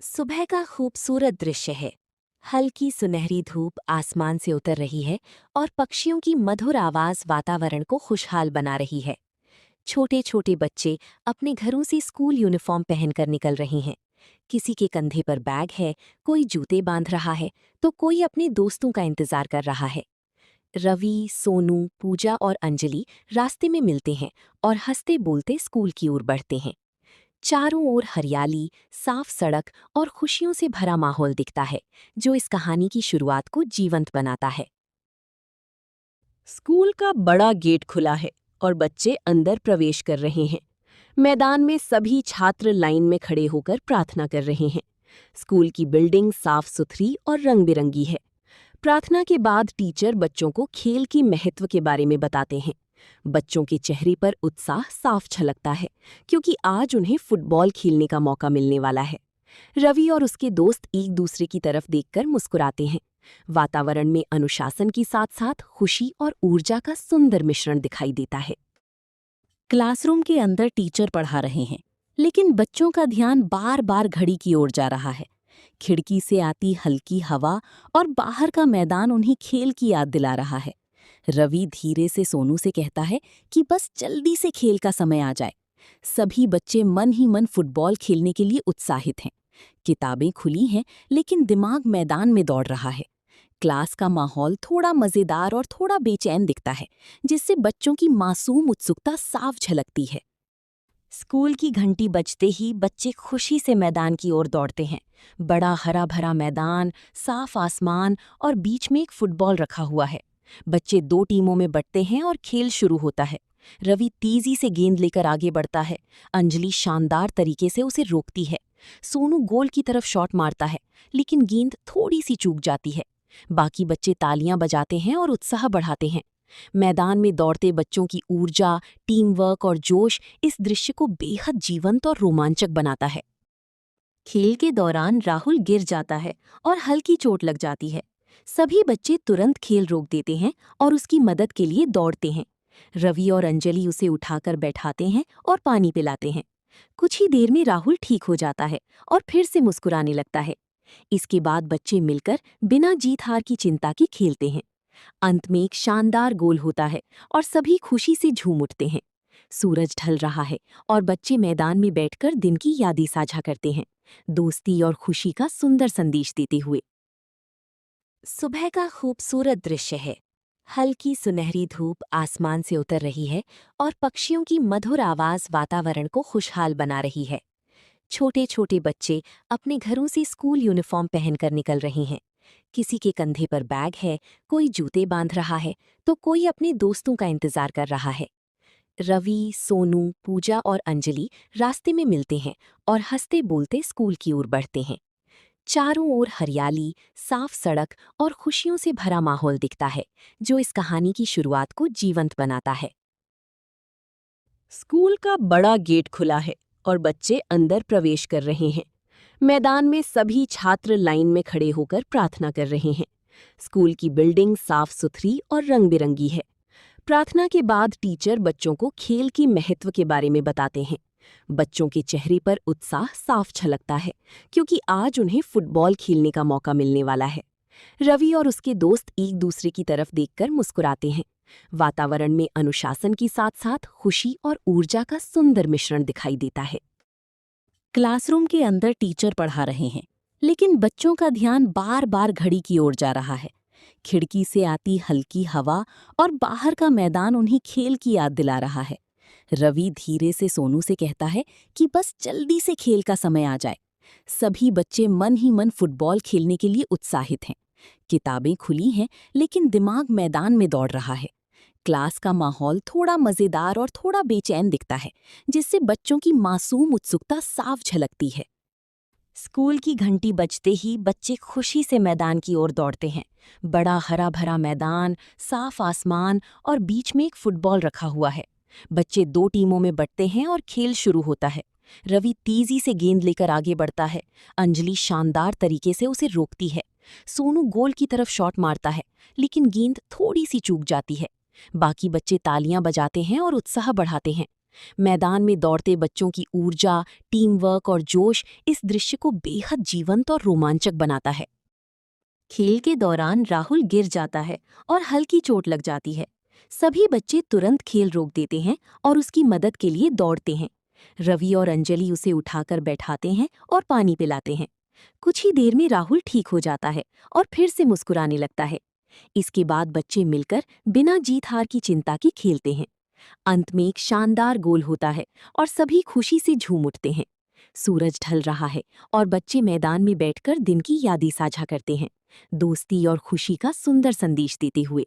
सुबह का खूबसूरत दृश्य है। हल्की सुनहरी धूप आसमान से उतर रही है और पक्षियों की मधुर आवाज वातावरण को खुशहाल बना रही है। छोटे छोटे बच्चे अपने घरों से स्कूल यूनिफॉर्म पहनकर निकल रहे हैं। किसी के कंधे पर बैग है, कोई जूते बांध रहा है तो कोई अपने दोस्तों का इंतजार कर रहा है। रवि, सोनू, पूजा और अंजलि रास्ते में मिलते हैं और हंसते बोलते स्कूल की ओर बढ़ते हैं। चारों ओर हरियाली, साफ सड़क और खुशियों से भरा माहौल दिखता है, जो इस कहानी की शुरुआत को जीवंत बनाता है। स्कूल का बड़ा गेट खुला है और बच्चे अंदर प्रवेश कर रहे हैं। मैदान में सभी छात्र लाइन में खड़े होकर प्रार्थना कर रहे हैं। स्कूल की बिल्डिंग साफ सुथरी और रंग बिरंगी है। प्रार्थना के बाद टीचर बच्चों को खेल की महत्व के बारे में बताते हैं। बच्चों के चेहरे पर उत्साह साफ झलकता है, क्योंकि आज उन्हें फुटबॉल खेलने का मौका मिलने वाला है। रवि और उसके दोस्त एक दूसरे की तरफ देखकर मुस्कुराते हैं। वातावरण में अनुशासन के साथ साथ खुशी और ऊर्जा का सुंदर मिश्रण दिखाई देता है। क्लासरूम के अंदर टीचर पढ़ा रहे हैं, लेकिन बच्चों का ध्यान बार बार घड़ी की ओर जा रहा है। खिड़की से आती हल्की हवा और बाहर का मैदान उन्हें खेल की याद दिला रहा है। रवि धीरे से सोनू से कहता है कि बस जल्दी से खेल का समय आ जाए। सभी बच्चे मन ही मन फुटबॉल खेलने के लिए उत्साहित हैं। किताबें खुली हैं, लेकिन दिमाग मैदान में दौड़ रहा है। क्लास का माहौल थोड़ा मजेदार और थोड़ा बेचैन दिखता है, जिससे बच्चों की मासूम उत्सुकता साफ झलकती है। स्कूल की घंटी बजते ही बच्चे खुशी से मैदान की ओर दौड़ते हैं। बड़ा हरा भरा मैदान, साफ आसमान और बीच में एक फुटबॉल रखा हुआ है। बच्चे दो टीमों में बंटते हैं और खेल शुरू होता है। रवि तेजी से गेंद लेकर आगे बढ़ता है। अंजलि शानदार तरीके से उसे रोकती है। सोनू गोल की तरफ शॉट मारता है, लेकिन गेंद थोड़ी सी चूक जाती है। बाकी बच्चे तालियां बजाते हैं और उत्साह बढ़ाते हैं। मैदान में दौड़ते बच्चों की ऊर्जा, टीम वर्क और जोश इस दृश्य को बेहद जीवंत और रोमांचक बनाता है। खेल के दौरान राहुल गिर जाता है और हल्की चोट लग जाती है। सभी बच्चे तुरंत खेल रोक देते हैं और उसकी मदद के लिए दौड़ते हैं। रवि और अंजलि उसे उठाकर बैठाते हैं और पानी पिलाते हैं। कुछ ही देर में राहुल ठीक हो जाता है और फिर से मुस्कुराने लगता है। इसके बाद बच्चे मिलकर बिना जीत हार की चिंता के खेलते हैं। अंत में एक शानदार गोल होता है और सभी खुशी से झूम उठते हैं। सूरज ढल रहा है और बच्चे मैदान में बैठकर दिन की यादें साझा करते हैं, दोस्ती और खुशी का सुंदर संदेश देते हुए। सुबह का खूबसूरत दृश्य है। हल्की सुनहरी धूप आसमान से उतर रही है और पक्षियों की मधुर आवाज वातावरण को खुशहाल बना रही है। छोटे छोटे बच्चे अपने घरों से स्कूल यूनिफॉर्म पहनकर निकल रहे हैं। किसी के कंधे पर बैग है, कोई जूते बांध रहा है तो कोई अपने दोस्तों का इंतजार कर रहा है। रवि, सोनू, पूजा और अंजलि रास्ते में मिलते हैं और हंसते बोलते स्कूल की ओर बढ़ते हैं। चारों ओर हरियाली, साफ सड़क और खुशियों से भरा माहौल दिखता है, जो इस कहानी की शुरुआत को जीवंत बनाता है। स्कूल का बड़ा गेट खुला है और बच्चे अंदर प्रवेश कर रहे हैं। मैदान में सभी छात्र लाइन में खड़े होकर प्रार्थना कर रहे हैं। स्कूल की बिल्डिंग साफ सुथरी और रंग बिरंगी है। प्रार्थना के बाद टीचर बच्चों को खेल की महत्व के बारे में बताते हैं। बच्चों के चेहरे पर उत्साह साफ झलकता है, क्योंकि आज उन्हें फुटबॉल खेलने का मौका मिलने वाला है। रवि और उसके दोस्त एक दूसरे की तरफ देखकर मुस्कुराते हैं। वातावरण में अनुशासन के साथ साथ खुशी और ऊर्जा का सुंदर मिश्रण दिखाई देता है। क्लासरूम के अंदर टीचर पढ़ा रहे हैं, लेकिन बच्चों का ध्यान बार बार घड़ी की ओर जा रहा है। खिड़की से आती हल्की हवा और बाहर का मैदान उन्हें खेल की याद दिला रहा है। रवि धीरे से सोनू से कहता है कि बस जल्दी से खेल का समय आ जाए। सभी बच्चे मन ही मन फुटबॉल खेलने के लिए उत्साहित हैं। किताबें खुली हैं, लेकिन दिमाग मैदान में दौड़ रहा है। क्लास का माहौल थोड़ा मजेदार और थोड़ा बेचैन दिखता है, जिससे बच्चों की मासूम उत्सुकता साफ झलकती है। स्कूल की घंटी बजते ही बच्चे खुशी से मैदान की ओर दौड़ते हैं। बड़ा हरा भरा मैदान, साफ आसमान और बीच में एक फुटबॉल रखा हुआ है। बच्चे दो टीमों में बंटते हैं और खेल शुरू होता है। रवि तेजी से गेंद लेकर आगे बढ़ता है। अंजलि शानदार तरीके से उसे रोकती है। सोनू गोल की तरफ शॉट मारता है, लेकिन गेंद थोड़ी सी चूक जाती है। बाकी बच्चे तालियां बजाते हैं और उत्साह बढ़ाते हैं। मैदान में दौड़ते बच्चों की ऊर्जा, टीम वर्क और जोश इस दृश्य को बेहद जीवंत और रोमांचक बनाता है। खेल के दौरान राहुल गिर जाता है और हल्की चोट लग जाती है। सभी बच्चे तुरंत खेल रोक देते हैं और उसकी मदद के लिए दौड़ते हैं। रवि और अंजलि उसे उठाकर बैठाते हैं और पानी पिलाते हैं। कुछ ही देर में राहुल ठीक हो जाता है और फिर से मुस्कुराने लगता है। इसके बाद बच्चे मिलकर बिना जीत हार की चिंता के खेलते हैं। अंत में एक शानदार गोल होता है और सभी खुशी से झूम उठते हैं। सूरज ढल रहा है और बच्चे मैदान में बैठकर दिन की यादें साझा करते हैं, दोस्ती और खुशी का सुंदर संदेश देते हुए।